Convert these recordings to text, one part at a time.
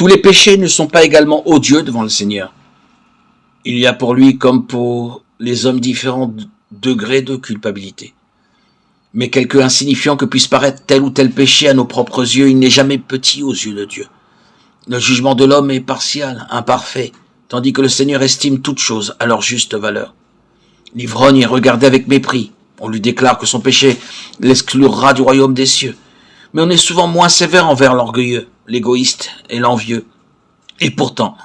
tous les péchés ne sont pas également odieux devant le Seigneur. Il y a pour lui, comme pour les hommes, différents degrés de culpabilité. Mais quelque insignifiant que puisse paraître tel ou tel péché à nos propres yeux, il n'est jamais petit aux yeux de Dieu. Le jugement de l'homme est partial, imparfait, tandis que le Seigneur estime toutes choses à leur juste valeur. L'ivrogne est regardé avec mépris. On lui déclare que son péché l'exclura du royaume des cieux. Mais on est souvent moins sévère envers l'orgueilleux, l'égoïste et l'envieux. Et pourtant,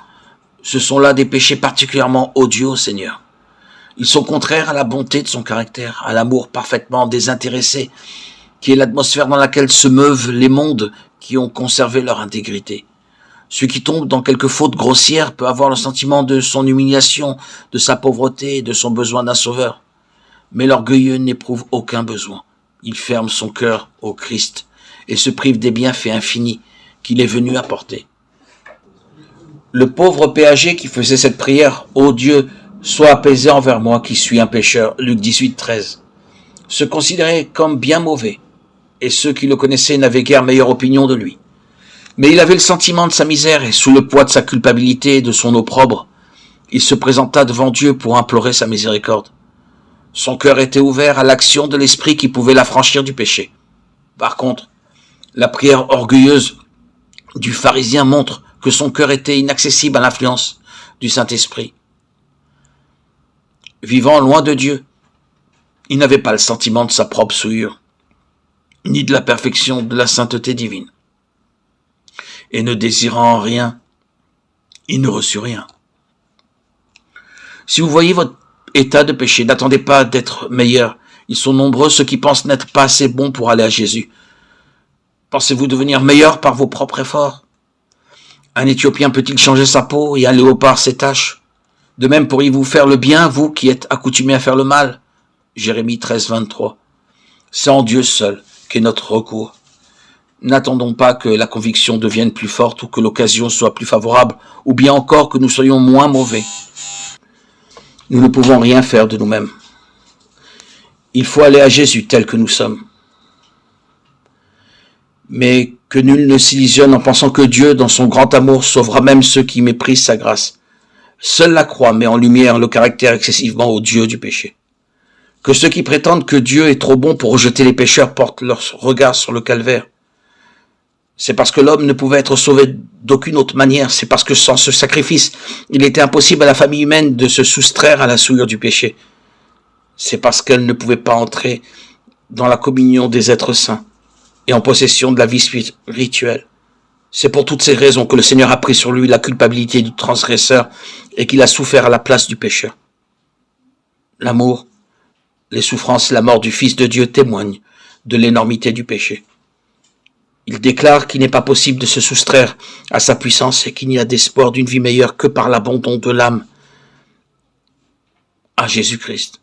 ce sont là des péchés particulièrement odieux au Seigneur. Ils sont contraires à la bonté de son caractère, à l'amour parfaitement désintéressé, qui est l'atmosphère dans laquelle se meuvent les mondes qui ont conservé leur intégrité. Celui qui tombe dans quelque faute grossière peut avoir le sentiment de son humiliation, de sa pauvreté et de son besoin d'un sauveur. Mais l'orgueilleux n'éprouve aucun besoin. Il ferme son cœur au Christ et se prive des bienfaits infinis qu'il est venu apporter. Le pauvre péager qui faisait cette prière, « Ô Dieu, sois apaisé envers moi qui suis un pécheur » Luc 18, 13, se considérait comme bien mauvais, et ceux qui le connaissaient n'avaient guère meilleure opinion de lui. Mais il avait le sentiment de sa misère et sous le poids de sa culpabilité et de son opprobre, il se présenta devant Dieu pour implorer sa miséricorde. Son cœur était ouvert à l'action de l'esprit qui pouvait l'affranchir du péché. Par contre, la prière orgueilleuse du pharisien montre que son cœur était inaccessible à l'influence du Saint-Esprit. Vivant loin de Dieu, il n'avait pas le sentiment de sa propre souillure, ni de la perfection de la sainteté divine. Et ne désirant rien, il ne reçut rien. Si vous voyez votre état de péché, n'attendez pas d'être meilleur. Ils sont nombreux ceux qui pensent n'être pas assez bons pour aller à Jésus. Pensez-vous devenir meilleur par vos propres efforts? Un Éthiopien peut-il changer sa peau et un léopard ses taches? De même pourriez-vous faire le bien, vous qui êtes accoutumés à faire le mal? Jérémie 13, 23. C'est en Dieu seul qu'est notre recours. N'attendons pas que la conviction devienne plus forte ou que l'occasion soit plus favorable, ou bien encore que nous soyons moins mauvais. Nous ne pouvons rien faire de nous-mêmes. Il faut aller à Jésus tel que nous sommes. Mais que nul ne s'illusionne en pensant que Dieu, dans son grand amour, sauvera même ceux qui méprisent sa grâce. Seule la croix met en lumière le caractère excessivement odieux du péché. Que ceux qui prétendent que Dieu est trop bon pour rejeter les pécheurs portent leur regard sur le calvaire. C'est parce que l'homme ne pouvait être sauvé d'aucune autre manière. C'est parce que sans ce sacrifice, il était impossible à la famille humaine de se soustraire à la souillure du péché. C'est parce qu'elle ne pouvait pas entrer dans la communion des êtres saints et en possession de la vie spirituelle. C'est pour toutes ces raisons que le Seigneur a pris sur lui la culpabilité du transgresseur et qu'il a souffert à la place du pécheur. L'amour, les souffrances et la mort du Fils de Dieu témoignent de l'énormité du péché. Il déclare qu'il n'est pas possible de se soustraire à sa puissance et qu'il n'y a d'espoir d'une vie meilleure que par l'abandon de l'âme à Jésus-Christ.